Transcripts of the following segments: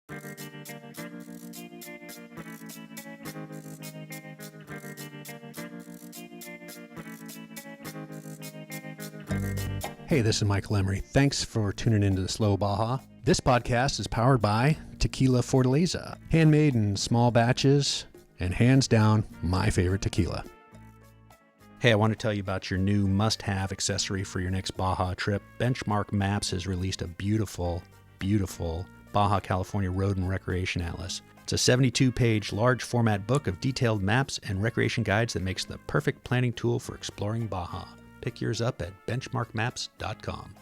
Hey, this is Michael Emery. Thanks for tuning into the Slow Baja. This podcast is powered by Tequila Fortaleza, handmade in small batches, and hands down, my favorite tequila. Hey, I want to tell you about your new must-have accessory for your next Baja trip. Benchmark Maps has released a beautiful, beautiful Baja California Road and Recreation Atlas. It's a 72-page large format book of detailed maps and recreation guides that makes the perfect planning tool for exploring Baja. Pick yours up at benchmarkmaps.com.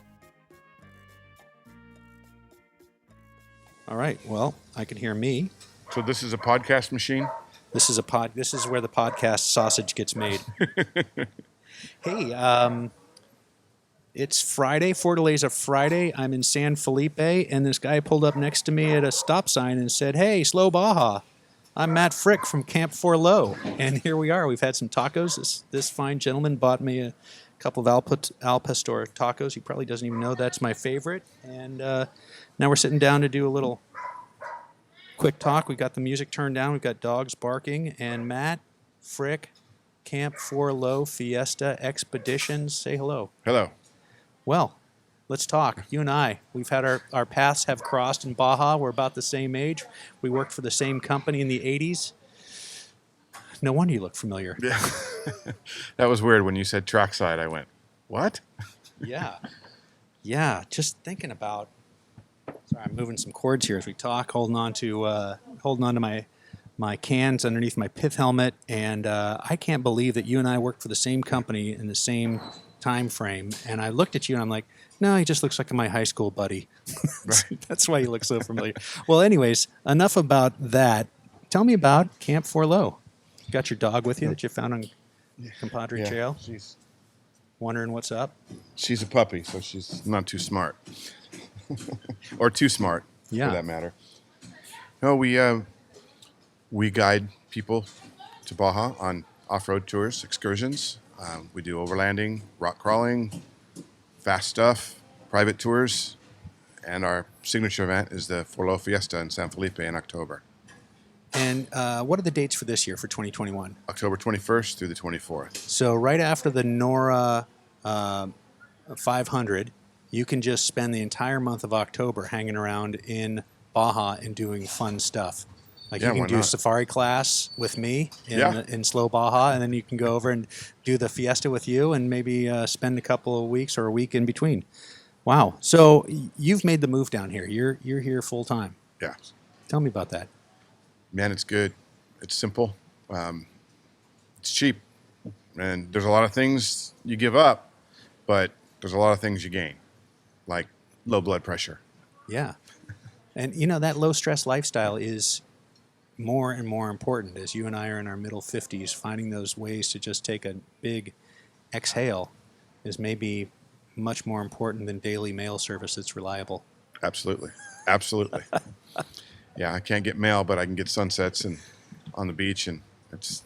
All right. Well, I can hear me. So this is a podcast machine? This is where the podcast sausage gets made. Hey, it's Friday, Fortaleza Friday. I'm in San Felipe, and this guy pulled up next to me at a stop sign and said, "Hey, Slow Baja. I'm Matt Frick from Camp4Lo." And here we are. We've had some tacos. This fine gentleman bought me a couple of Al Pastor tacos. He probably doesn't even know that's my favorite. And now we're sitting down to do a little quick talk. We've got the music turned down. We've got dogs barking. And Matt Frick, Camp4Lo Fiesta Expeditions. Say hello. Hello. Well, let's talk. You and I, we've had our paths have crossed in Baja. We're about the same age. We worked for the same company in the 80s. No wonder you look familiar. Yeah. That was weird when you said Trackside. I went, what? Yeah. Yeah. Just thinking about. Sorry, I'm moving some cords here as we talk, holding on to my cans underneath my pith helmet, and I can't believe that you and I worked for the same company in the same time frame. And I looked at you and I'm like, no, he just looks like my high school buddy. Right. That's why you look so familiar. Well, anyways, enough about that. Tell me about Camp4Lo. You got your dog with you that you found on Compadre Trail? She's Wondering what's up? She's a puppy, so she's not too smart. Or too smart, for that matter. No, we guide people to Baja on off-road tours, excursions. We do overlanding, rock crawling, fast stuff, private tours, and our signature event is the 4Lo Fiesta in San Felipe in October. And what are the dates for this year, for 2021? October 21st through the 24th. So right after the Nora 500, you can just spend the entire month of October hanging around in Baja and doing fun stuff. Like you can do safari class with me in Slow Baja, and then you can go over and do the fiesta with you and maybe spend a couple of weeks or a week in between. Wow. So you've made the move down here. You're here full time. Yeah. Tell me about that. Man, it's good. It's simple. It's cheap. And there's a lot of things you give up, but there's a lot of things you gain, like low blood pressure. Yeah. And, that low-stress lifestyle is more and more important as you and I are in our middle 50s. Finding those ways to just take a big exhale is maybe much more important than daily mail service that's reliable. Absolutely. Absolutely. Yeah, I can't get mail, but I can get sunsets and on the beach, and it's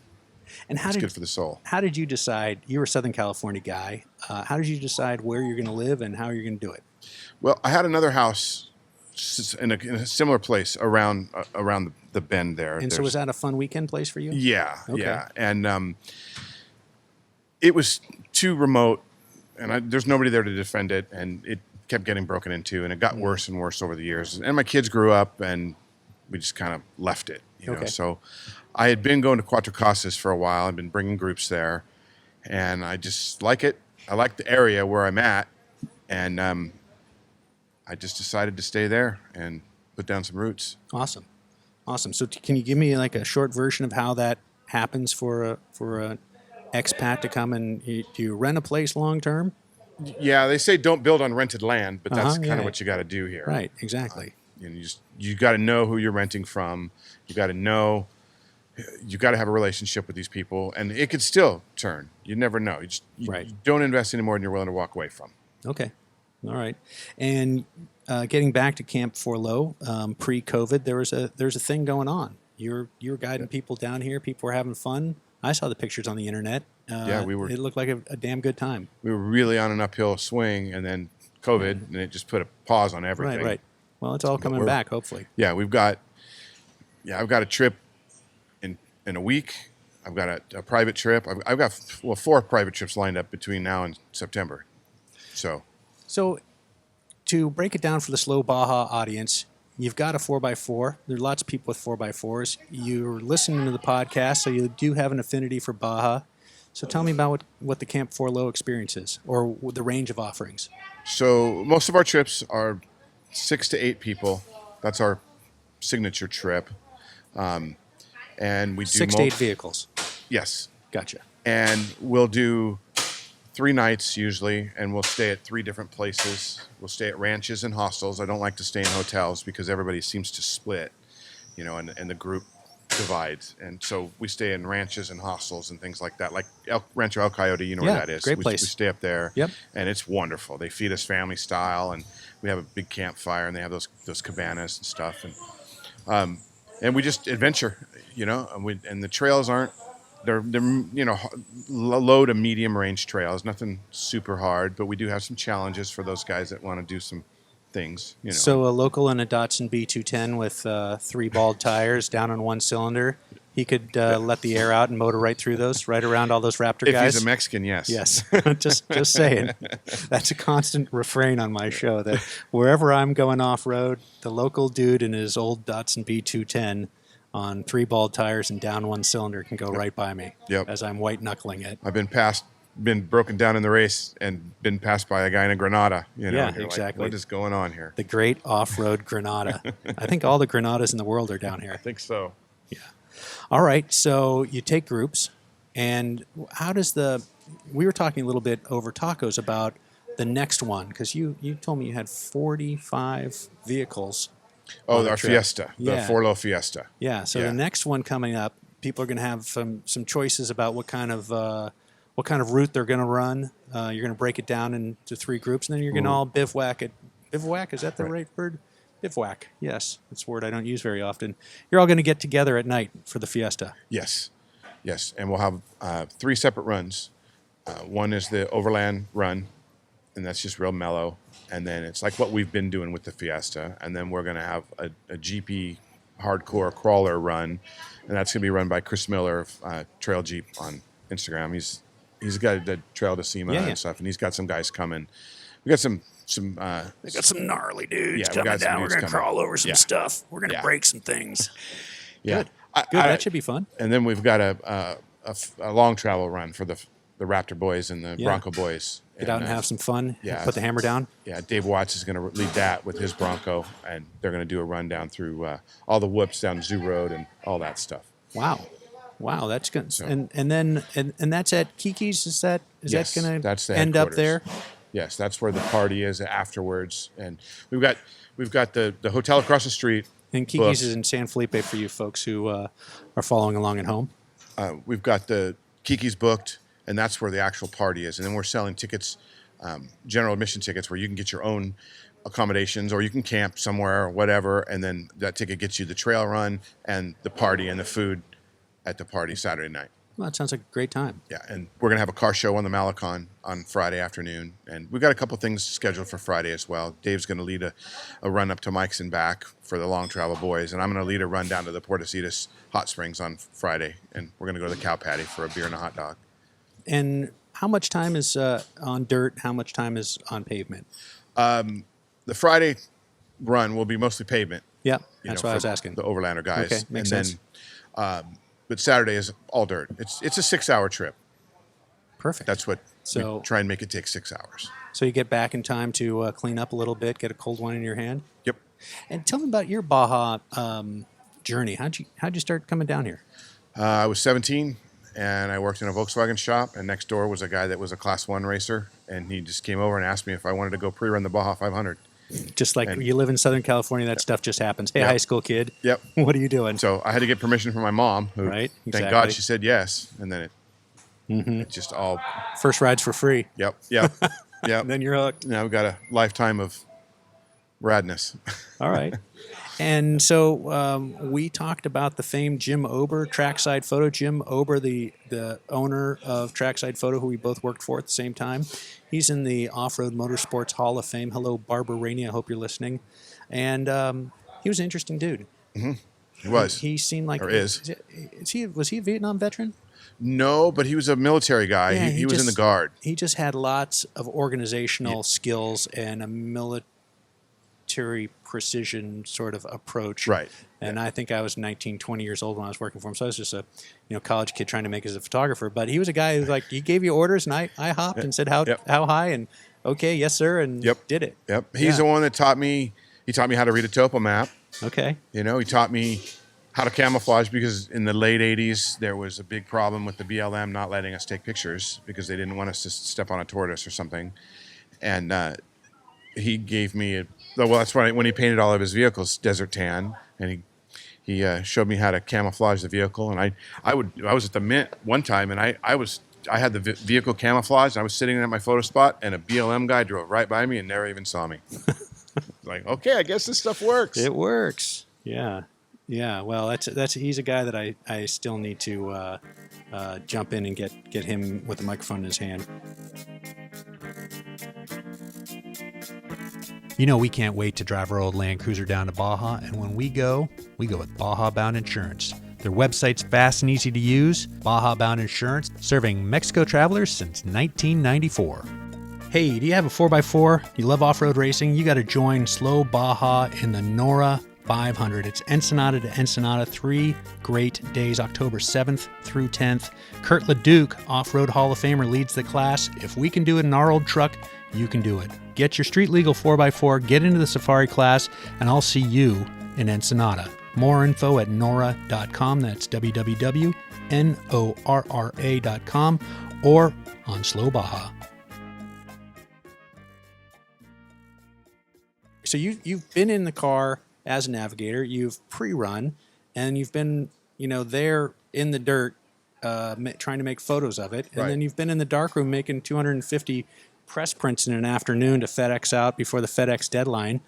good for the soul. How did you decide? You were a Southern California guy. How did you decide where you're going to live and how you're going to do it? Well, I had another house in a similar place around the bend there. And so was that a fun weekend place for you? Yeah, okay. Yeah. And it was too remote, and there's nobody there to defend it, and it kept getting broken into, and it got worse and worse over the years. And my kids grew up, and we just kind of left it, you know. So I had been going to Cuatro Casas for a while. I've been bringing groups there, and I just like it. I like the area where I'm at, and I just decided to stay there and put down some roots. Awesome. So can you give me like a short version of how that happens for a expat to come and do you rent a place long term? Yeah, they say don't build on rented land, but that's kind of what you got to do here. Right, exactly. You got to know who you're renting from. You got to have a relationship with these people, and it could still turn. You never know. You don't invest any more than you're willing to walk away from. Okay. All right. And getting back to Camp4Lo, pre-COVID, there's a thing going on. You were guiding people down here. People were having fun. I saw the pictures on the internet. We were. It looked like a damn good time. We were really on an uphill swing, and then COVID, and it just put a pause on everything. Right. Well, it's all coming back, hopefully. Yeah, I've got a trip in a week. I've got a private trip. I've got 4 private trips lined up between now and September. So to break it down for the Slow Baja audience, you've got a 4x4. There are lots of people with 4x4s. You're listening to the podcast, so you do have an affinity for Baja. So tell me about what the Camp4Lo experience is, or the range of offerings. So most of our trips are 6 to 8 people. That's our signature trip. And we do 6 to 8 vehicles. Yes. Gotcha. And we'll do 3 nights usually, and we'll stay at 3 different places. We'll stay at ranches and hostels. I don't like to stay in hotels because everybody seems to split, and the group divides. And so we stay in ranches and hostels and things like that, like Rancho El Coyote. You know where that is. Great place. We stay up there. Yep. And it's wonderful. They feed us family style, and we have a big campfire, and they have those cabanas and stuff. And we just adventure, and the trails aren't. They're low to medium range trails, nothing super hard, but we do have some challenges for those guys that want to do some things. So a local in a Datsun B210 with 3 bald tires down on 1 cylinder, he could let the air out and motor right through those, right around all those Raptor guys. If he's a Mexican, yes. Yes, just saying. That's a constant refrain on my show, that wherever I'm going off-road, the local dude in his old Datsun B210 on 3 bald tires and down 1 cylinder can go right by me as I'm white-knuckling it. I've been broken down in the race and been passed by a guy in a Granada. Yeah, exactly. Like, what is going on here? The great off-road Granada. I think all the Granadas in the world are down here. I think so. Yeah. All right, so you take groups, and how does we were talking a little bit over tacos about the next one, because you told me you had 45 vehicles. Oh, our Fiesta, the 4Lo Fiesta. Yeah, so the next one coming up, people are going to have some choices about what kind of route they're going to run. You're going to break it down into 3 groups, and then you're going to all bivouac at bivouac. Is that the right word? Bivouac. Yes, that's a word I don't use very often. You're all going to get together at night for the Fiesta. Yes, and we'll have 3 separate runs. One is the overland run, and that's just real mellow. And then it's like what we've been doing with the Fiesta. And then we're going to have a GP hardcore crawler run, and that's going to be run by Chris Miller of Trail Jeep on Instagram. He's got the Trail de Cima and stuff, and he's got some guys coming. We got some. They got some gnarly dudes coming down. We're going to crawl over some stuff. We're going to break some things. Yeah, good. That should be fun. And then we've got a long travel run for the Raptor boys and the Bronco boys. Get out and have some fun. Yeah, put the hammer down. Yeah, Dave Watts is going to lead that with his Bronco, and they're going to do a run down through all the whoops down Zoo Road and all that stuff. Wow, that's good. So, and then that's at Kiki's. Is that going to end up there? Yes, that's where the party is afterwards, and we've got the hotel across the street. And Kiki's is in San Felipe for you folks who are following along at home. We've got the Kiki's booked, and that's where the actual party is. And then we're selling tickets, general admission tickets, where you can get your own accommodations, or you can camp somewhere or whatever, and then that ticket gets you the trail run and the party and the food at the party Saturday night. Well, that sounds like a great time. Yeah, and we're going to have a car show on the Malecon on Friday afternoon. And we've got a couple things scheduled for Friday as well. Dave's going to lead a run up to Mike's and back for the long travel boys. And I'm going to lead a run down to the Portecitas Hot Springs on Friday. And we're going to go to the Cow Patty for a beer and a hot dog. And how much time is on dirt? How much time is on pavement? The Friday run will be mostly pavement. Yeah, that's what I was asking. The Overlander guys. Okay, makes sense. But Saturday is all dirt. It's a 6-hour trip. Perfect. That's what we try and make it take 6 hours. So you get back in time to clean up a little bit, get a cold one in your hand? Yep. And tell me about your Baja journey. How'd you start coming down here? I was 17, and I worked in a Volkswagen shop, and next door was a guy that was a Class 1 racer, and he just came over and asked me if I wanted to go pre-run the Baja 500. Just like you live in Southern California, that stuff just happens. Hey, high school kid. Yep. What are you doing? So I had to get permission from my mom, who, thank God, she said yes. And then it just all... First ride's for free. Yep. Then you're hooked. Now we've got a lifetime of radness. All right. And so we talked about the famed Jim Ober, Trackside Photo. Jim Ober, the owner of Trackside Photo, who we both worked for at the same time. He's in the Off-Road Motorsports Hall of Fame. Hello, Barbara Rainey. I hope you're listening. And he was an interesting dude. He was. He seemed like Or is. Was he a Vietnam veteran? No, but he was a military guy. Yeah, he was in the Guard. He just had lots of organizational skills and a military precision sort of approach. Right. And I think I was 19, 20 years old when I was working for him. So I was just a college kid trying to make it as a photographer. But he was a guy who he gave you orders, and I hopped and said how high, and okay, yes sir, and did it. Yep. He's the one that taught me. He taught me how to read a topo map. Okay. He taught me how to camouflage, because in the late 80s, there was a big problem with the BLM not letting us take pictures because they didn't want us to step on a tortoise or something. And he gave me that's when he painted all of his vehicles desert tan, and he showed me how to camouflage the vehicle. And I was at the Mint one time, and I had the vehicle camouflaged. I was sitting at my photo spot, and a BLM guy drove right by me and never even saw me. Like, okay, I guess this stuff works. It works. Yeah. Yeah, well, he's a guy that I still need to jump in and get him with a microphone in his hand. We can't wait to drive our old Land Cruiser down to Baja, and when we go with Baja Bound Insurance. Their website's fast and easy to use. Baja Bound Insurance, serving Mexico travelers since 1994. Hey, do you have a 4x4? You love off-road racing? You got to join Slow Baja in the Nora 500. It's Ensenada to Ensenada, 3 great days, October 7th through 10th. Kurt LeDuc, Off-Road Hall of Famer, leads the class. If we can do it in our old truck, you can do it. Get your street legal 4x4, get into the safari class, and I'll see you in Ensenada. More info at nora.com. That's www.norra.com, or on Slow Baja. So you've been in the car as a navigator, you've pre-run, and you've been, there in the dirt trying to make photos of it. And then you've been in the darkroom making 250 press prints in an afternoon to FedEx out before the FedEx deadline.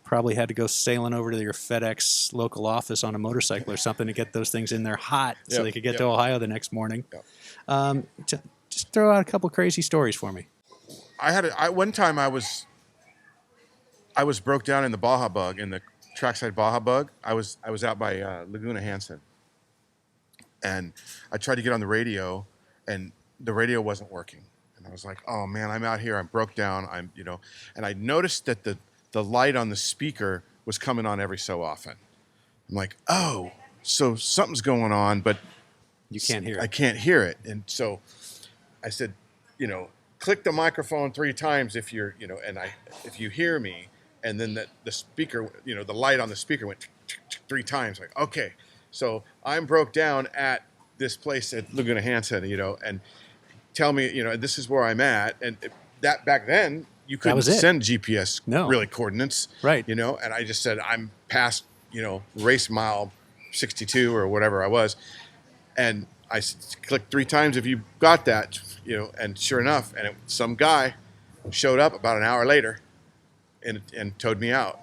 Probably had to go sailing over to your FedEx local office on a motorcycle or something to get those things in there hot so they could get to Ohio the next morning. Just throw out a couple crazy stories for me. One time I was broke down in the Baja Bug, in the Trackside Baja Bug. I was out by Laguna Hansen, and I tried to get on the radio, and the radio wasn't working. And I was like, "Oh man, I'm out here. I'm broke down. And I noticed that the light on the speaker was coming on every so often. I'm like, "Oh, so something's going on, but you can't hear it. I can't hear it." And so I said, click the microphone 3 times if you're, if you hear me. And then the speaker, the light on the speaker went 3 times. Like, okay, so I'm broke down at this place at Laguna Hansen, and tell me, this is where I'm at. And that back then, you couldn't send GPS really coordinates, right? And I just said I'm past, race mile 62 or whatever I was, and I clicked 3 times if you got that, and sure enough, and some guy showed up about an hour later. And towed me out.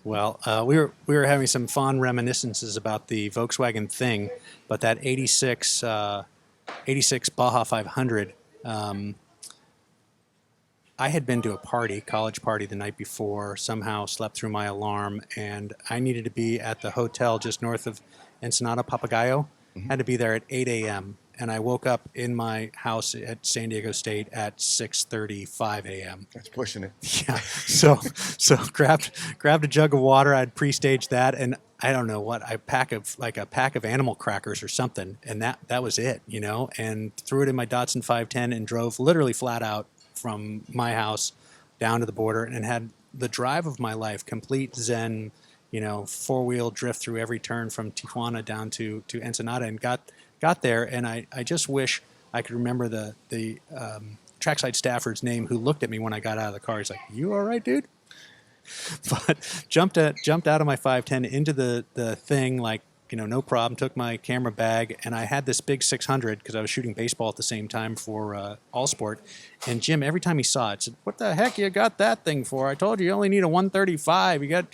Well, we were having some fond reminiscences about the Volkswagen thing, but that 86 Baja 500. I had been to a college party the night before, somehow slept through my alarm, and I needed to be at the hotel just north of Ensenada, Papagayo. Had to be there at 8 a.m. And I woke up in my house at San Diego State at 6:35 a.m. That's pushing it. Yeah. So grabbed a jug of water. I'd pre-staged that, and I don't know what, a pack of animal crackers or something, and that was it, and threw it in my Datsun 510 and drove literally flat out from my house down to the border, and had the drive of my life, complete zen, 4-wheel drift through every turn from Tijuana down to Ensenada, and got there, and I just wish I could remember the Trackside staffer's name who looked at me when I got out of the car. He's like, "You all right, dude?" But jumped out of my 510 into the thing, like, no problem. Took my camera bag, and I had this big 600 because I was shooting baseball at the same time for All Sport. And Jim, every time he saw it, said, "What the heck you got that thing for? I told you only need a 135. You got,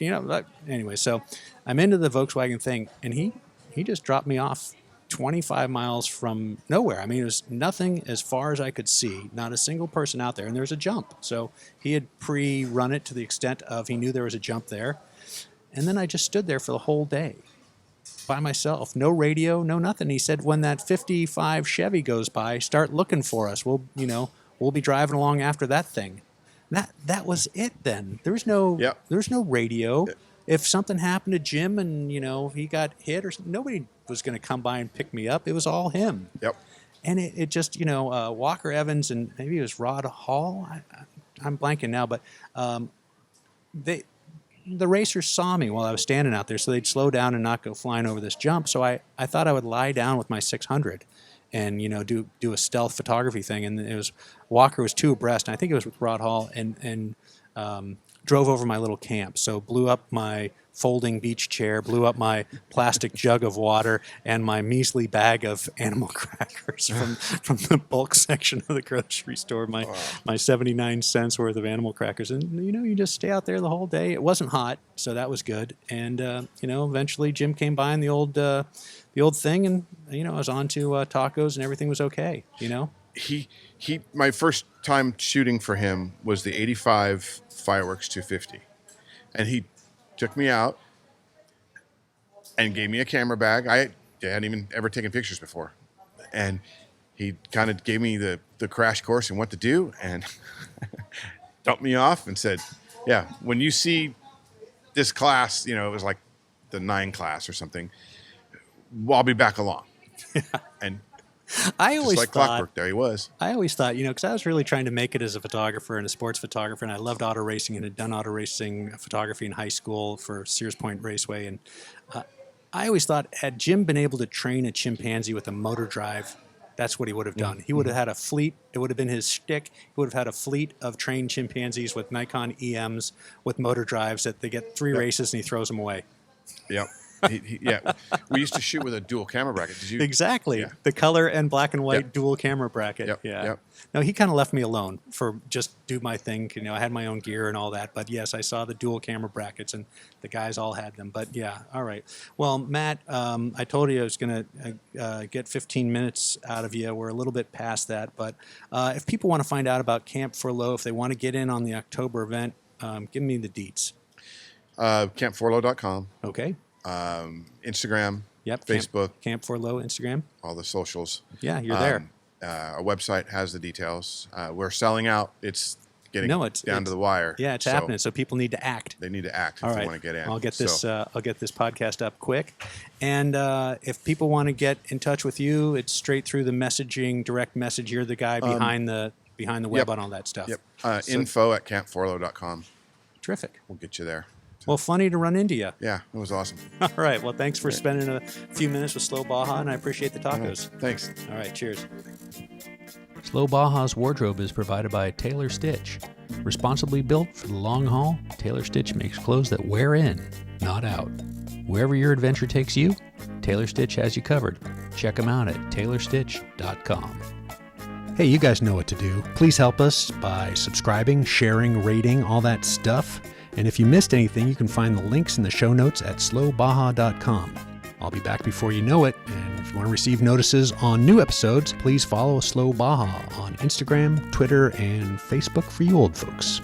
Anyway, so I'm into the Volkswagen thing, and he just dropped me off 25 miles from nowhere. I mean, it was nothing as far as I could see, not a single person out there, and there's a jump. So he had pre-run it to the extent of he knew there was a jump there. And then I just stood there for the whole day by myself. No radio, no nothing. He said, when that 55 Chevy goes by, start looking for us. We'll be driving along after that thing. That was it then. There's no radio. If something happened to Jim and, he got hit or something, nobody was going to come by and pick me up. It was all him. Yep. And it just, Walker Evans and maybe it was Rod Hall. I'm blanking now, but the racers saw me while I was standing out there, so they'd slow down and not go flying over this jump. So I thought I would lie down with my 600 and, do a stealth photography thing. And Walker was 2 abreast, and I think it was with Rod Hall, and drove over my little camp. So blew up my folding beach chair, blew up my plastic jug of water, and my measly bag of animal crackers from the bulk section of the grocery store, my 79 cents worth of animal crackers. And, you just stay out there the whole day. It wasn't hot, so that was good. And, eventually Jim came by in the old thing, and, I was on to tacos, and everything was okay, My first time shooting for him was the 85 Fireworks 250. And he took me out and gave me a camera bag. I hadn't even ever taken pictures before. And he kind of gave me the crash course and what to do, and dumped me off and said, yeah, when you see this class, it was like the 9 class or something, I'll be back along. And I always just like clockwork, there he was. I always thought, because I was really trying to make it as a photographer and a sports photographer, and I loved auto racing and had done auto racing photography in high school for Sears Point Raceway. And I always thought, had Jim been able to train a chimpanzee with a motor drive, that's what he would have done. He would have had a fleet. It would have been his shtick. He would have had a fleet of trained chimpanzees with Nikon EMs with motor drives that they get 3 races and he throws them away. Yep. Yeah, we used to shoot with a dual camera bracket. Did you? Exactly. Yeah. The color and black and white dual camera bracket. Yep. Yeah. Yep. No, he kind of left me alone for just do my thing. I had my own gear and all that. But yes, I saw the dual camera brackets and the guys all had them. But yeah, all right. Well, Matt, I told you I was going to get 15 minutes out of you. We're a little bit past that. But if people want to find out about Camp4Lo, if they want to get in on the October event, give me the deets. Camp4Lo.com. Okay. Instagram, Facebook, Camp4Lo, Instagram, all the socials. Yeah, you're there. Our website has the details. We're selling out. It's getting down to the wire. Yeah, it's happening. So people need to act. They need to act if they want to get in. I'll get this. I'll get this podcast up quick. And if people want to get in touch with you, it's straight through the messaging, direct message. You're the guy behind the web on all that stuff. Yep. Info at camp4lo.com. Terrific. We'll get you there. Well, funny to run into you. Yeah, it was awesome. All right. Well, thanks for spending a few minutes with Slow Baja, and I appreciate the tacos. Right. Thanks. All right. Cheers. Slow Baja's wardrobe is provided by Taylor Stitch. Responsibly built for the long haul, Taylor Stitch makes clothes that wear in, not out. Wherever your adventure takes you, Taylor Stitch has you covered. Check them out at taylorstitch.com. Hey, you guys know what to do. Please help us by subscribing, sharing, rating, all that stuff. And if you missed anything, you can find the links in the show notes at slowbaja.com. I'll be back before you know it. And if you want to receive notices on new episodes, please follow Slow Baja on Instagram, Twitter, and Facebook for you old folks.